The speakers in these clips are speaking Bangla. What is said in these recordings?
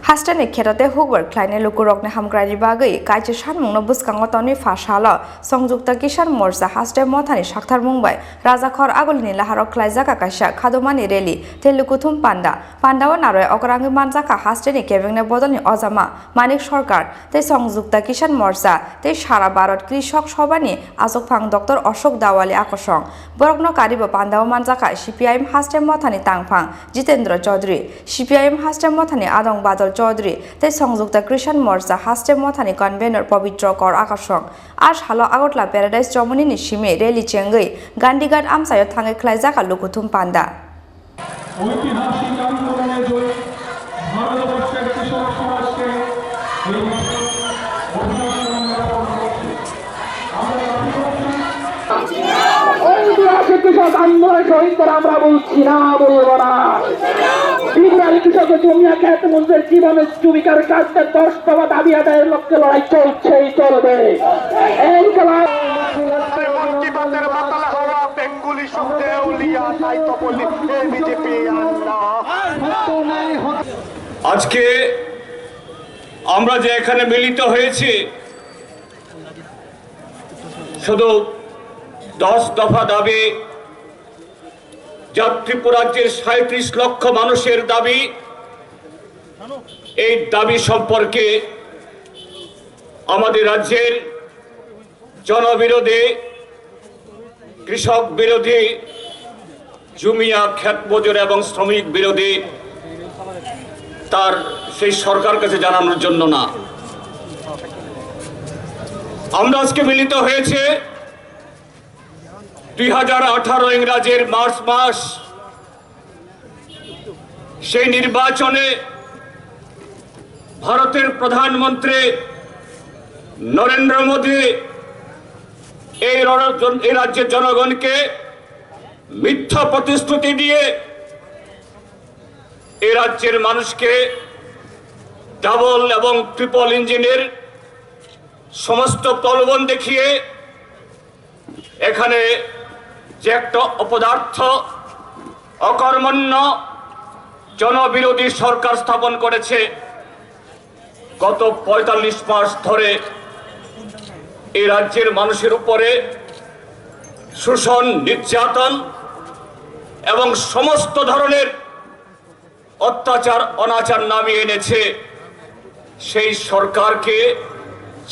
Hastane kerate Hoover kleine lukurokne hamgrani bagai kaije sanmungno buskango fashala songjukta kisan morsa haste mothani sakthar mungbai rajakhor agolini laharok klaijaka kaisa khadomani reli telukuthum pandao naroy okrangi manjaka hasteni kebengne bodolni ojama manik sarkar te songjukta kisan morsa te sara bharat krishok sabhani ajokphang dr ashok dawali akosong borokno karibo pandao manjaka CPIM haste mothani tangphang jitendra chaudhary CPIM haste mothani adong badal Chowdhury তে সংযুক্ত কৃষণ মোর্চা হাস্টে মথানি কনভেনর পবিত্র কর আকর্ষণ আর হালো আগরতলা প্যারাডাইস জমনিনি সিমে রেলি চেঙ্গই গান্ডিঘাট আমসায় থাঙে খ্লাইজাকা লুকুথুম পান্ডা ঐতিহাসিক আন্দোলনে জয়ী ভারতবর্ষের কৃষক সমাজকে ঐতিহাসিক কৃষক আন্দোলনের শহীদদের আমরা বলছি না বলবো না কৃষক জমিয়া খ্যাত মঞ্চের জীবনে জমিকার কাজটা 10 দফা দাবি আদায়ের লক্ষ্যে লড়াই চলছেই চলবে এই খেলায় মন্ত্রিপদের মাতালা হওয়া বেঙ্গুলি শব্দে উলিয়া তাই তো বলি এই বিজেপি আজকে আমরা যে এখানে মিলিত হয়েছি শুধু 10 দফা দাবি যা ত্রিপুরা রাজ্যের 37 লক্ষ মানুষের দাবি এই দাবি সম্পর্কে আমাদের রাজ্যের জনবিরোধী কৃষক বিরোধী জুমিয়া ক্ষেত মজুর এবং শ্রমিক বিরোধী তার সেই সরকার কাছে জানানোর জন্য না আমরা আজকে মিলিত হয়েছে 2018 ইংরেজির মার্চ মাস সেই নির্বাচনে ভারতের প্রধানমন্ত্রী নরেন্দ্র মোদী এই রাজ্যের জনগণকে মিথ্যা প্রতিশ্রুতি দিয়ে এই রাজ্যের মানুষকে ডাবল এবং ট্রিপল ইঞ্জিনের সমস্ত প্রলোভন দেখিয়ে এখানে যে একটা অপদার্থ অকর্মণ্য জনবিরোধী সরকার স্থাপন করেছে গত 45 মাস ধরে এই রাজ্যের মানুষের উপরে শোষণ নির্যাতন এবং সমস্ত ধরনের অত্যাচার অনাচার নামিয়ে এনেছে সেই সরকারকে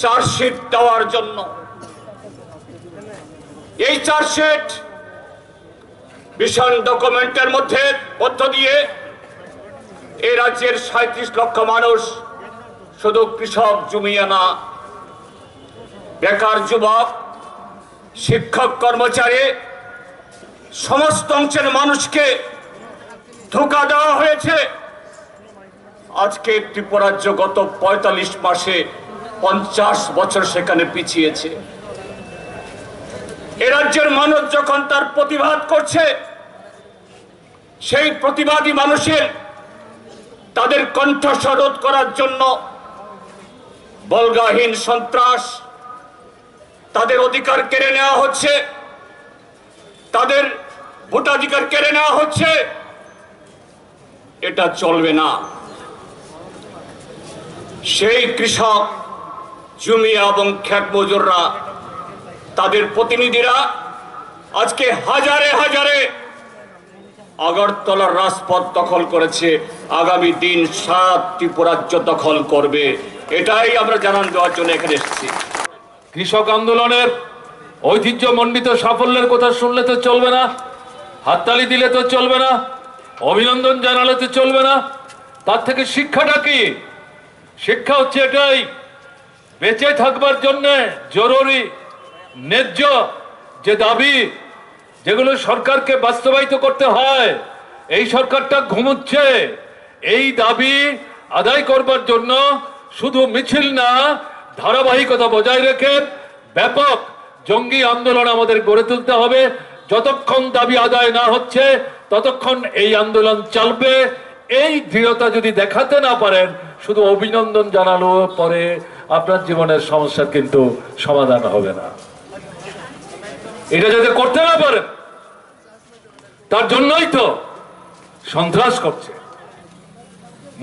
চার্জশিট দেওয়ার জন্য এই চার্জশিট ভিশন ডকুমেন্টের মধ্য দিয়ে এই রাজ্যের 37 লক্ষ মানুষ শুধু কৃষক জমিয়া না বেকার যুবক শিক্ষক কর্মচারী সমস্ত অংশের মানুষকে ধোঁকা দেওয়া হয়েছে আজকে ত্রিপুরা রাজ্য গত 45 মাসে 50 বছর সেখানে পিছিয়েছে এ রাজ্যের মানুষ যখন তার প্রতিবাদ করছে সেই প্রতিবাদী মানুষের তাদের কণ্ঠস্বর রোধ করার জন্য বলগাহীন সন্ত্রাস তাদের অধিকার কেড়ে নেওয়া হচ্ছে তাদের ভোটাধিকার কেড়ে নেওয়া হচ্ছে এটা চলবে না সেই কৃষক জমিয়া এবং ক্ষেত মজুররা তাদের প্রতিনিধিরা আজকে হাজারে হাজারে আগরতলার রাজপথ দখল করেছে আগামী দিন 7 ত্রিপুরা রাজ্য দখল করবে এটাই আমরা জানান দেওয়ার জন্য এখানে এসেছি কৃষক আন্দোলনের ঐতিহ্যমণ্ডিত সাফল্যের কথা শুনলে তো চলবে না হাততালি দিলে তো চলবে না অভিনন্দন জানালে তো চলবে না তার থেকে শিক্ষাটা কি শিক্ষা হচ্ছে এটাই বেঁচে থাকবার জন্য জরুরি ন্যায্য যে দাবি যেগুলো সরকারকে বাস্তবায়িত করতে হয় এই সরকারটা ঘুমোচ্ছে এই দাবি আদায় করবার জন্য শুধু মিছিল না ধারাবাহিকতা বজায় রেখে ব্যাপক জঙ্গি আন্দোলন আমাদের গড়ে তুলতে হবে যতক্ষণ দাবি আদায় না হচ্ছে ততক্ষণ এই আন্দোলন চলবে এই দৃঢ়তা যদি দেখাতে না পারেন শুধু অভিনন্দন জানানো পরে আপনার জীবনের সমস্যার কিন্তু সমাধান হবে না এটা যদি করতে না পারেন তার জন্যই তো সন্ত্রাস করছে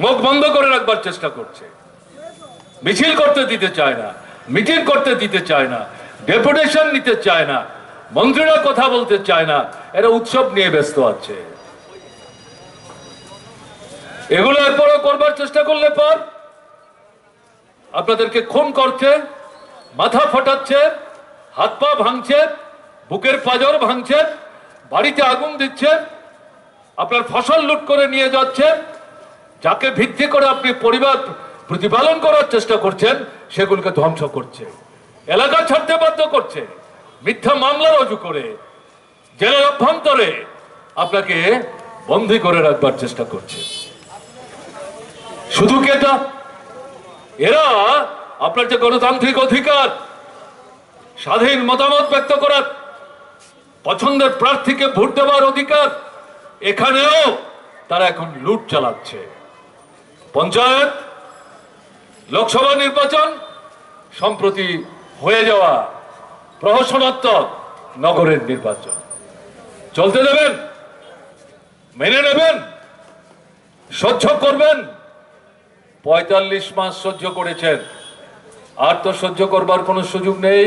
মুখ বন্ধ করে রাখবার চেষ্টা করছে, মিছিল করতে দিতে চায় না, মিটিং করতে দিতে চায় না, ডেপুটেশন নিতে চায় না, মন্ত্রীরা কথা বলতে চায় না, এরা উৎসব নিয়ে ব্যস্ত আছে। এগুলো এরপরও করবার চেষ্টা করলে পর আপনাদেরকে খুন করছে, মাথা ফাটাচ্ছে, হাত পা ভাঙছে, বুকের পাঁজর ভাঙছে, বাড়িতে আগুন দিচ্ছে, আপনার ফসল লুট করে নিয়ে যাচ্ছে, যাকে ভিত্তি করে আপনি পরিবার প্রতিপালন করার চেষ্টা করছেন সেগুলোকে ধ্বংস করছে, এলাকা ছাড়তে বাধ্য করছে, মিথ্যা মামলা রুজু করে জেলের অভ্যন্তরে আপনাকে বন্দী করে রাখবার চেষ্টা করছে। শুধু কি এটা? এরা আপনার যে গণতান্ত্রিক অধিকার, স্বাধীন মতামত ব্যক্ত করার, পছন্দের প্রার্থীকে ভোট দেওয়ার অধিকার, এখানেও তারা এখন লুট চালাচ্ছে। পঞ্চায়েত, লোকসভা নির্বাচন, সম্প্রতি হয়ে যাওয়া প্রহসনাত্মক নগরের নির্বাচন চলতে দেবেন? মেনে নেবেন? সহ্য করবেন? ৪৫ মাস সহ্য করেছেন, আর তো সহ্য করবার কোনো সুযোগ নেই।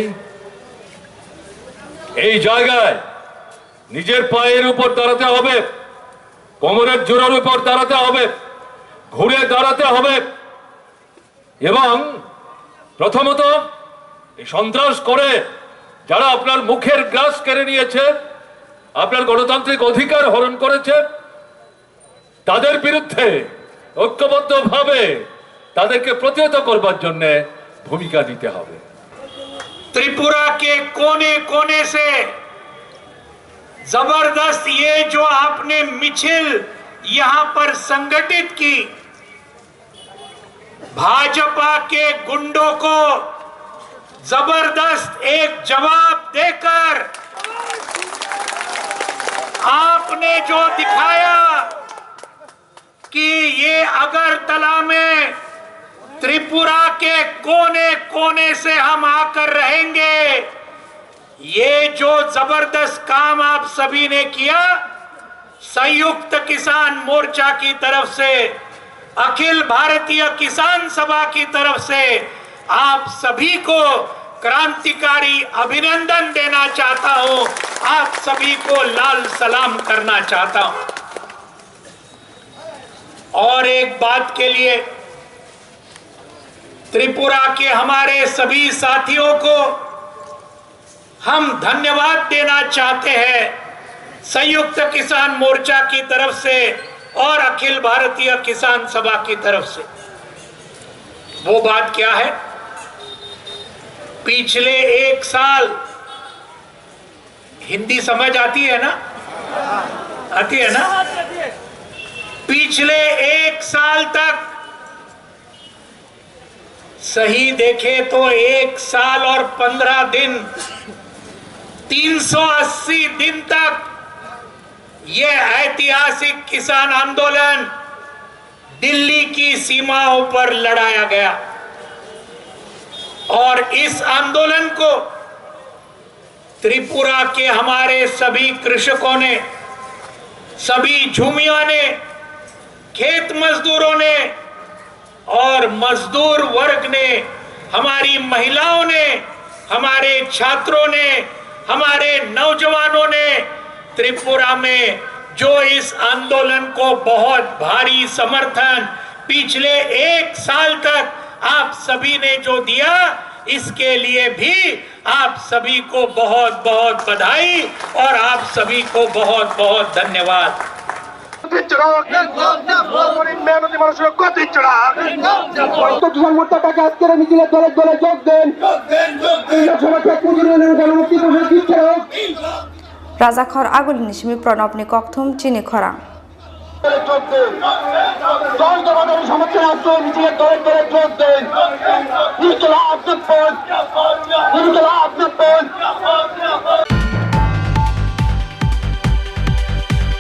এই জায়গায় নিজের পায়ের উপর দাঁড়াতে হবে, কোমরের জোরের উপর দাঁড়াতে হবে, ঘুরে দাঁড়াতে হবে এবং প্রথমত এই সন্ত্রাস করে যারা আপনার মুখের গ্রাস কেড়ে নিয়েছে, আপনার গণতান্ত্রিক অধিকার হরণ করেছে, তাদের বিরুদ্ধে ঐক্যবদ্ধভাবে তাদেরকে প্রতিহত করবার জন্য ভূমিকা নিতে হবে। त्रिपुरा के कोने कोने से जबरदस्त ये जो आपने मिছিল यहां पर संगठित की, भाजपा के गुंडों को जबरदस्त एक जवाब देकर आपने जो दिखाया कि ये अगरतला में त्रिपुरा के कोने कोने से हम आकर रहेंगे, ये जो जबरदस्त काम आप सभी ने किया, संयुक्त किसान मोर्चा की तरफ से, अखिल भारतीय किसान सभा की तरफ से आप सभी को क्रांतिकारी अभिनंदन देना चाहता हूं, आप सभी को लाल सलाम करना चाहता हूं। और एक बात के लिए त्रिपुरा के हमारे सभी साथियों को हम धन्यवाद देना चाहते हैं, संयुक्त किसान मोर्चा की तरफ से और अखिल भारतीय किसान सभा की तरफ से। वो बात क्या है? पिछले 1 साल, हिंदी समझ आती है ना? आती है ना? पिछले 1 साल तक सही देखे तो 1 साल और 15 दिन, 380 दिन तक ये ऐतिहासिक किसान आंदोलन दिल्ली की सीमाओं पर लड़ाया गया और इस आंदोलन को त्रिपुरा के हमारे सभी कृषकों ने, सभी झूमिया ने, खेत मजदूरों ने और मजदूर वर्ग ने, हमारी महिलाओं ने, हमारे छात्रों ने, हमारे नौजवानों ने त्रिपुरा में जो इस आंदोलन को बहुत भारी समर्थन पिछले 1 साल तक आप सभी ने जो दिया, इसके लिए भी आप सभी को बहुत बहुत बधाई और आप सभी को बहुत बहुत धन्यवाद। রাজাখর আগুলি নিশমি প্রণবনি ককথুম চিনি খরাং সমর্থন আসলে মিছিলে দলে দলে যোগ দেন।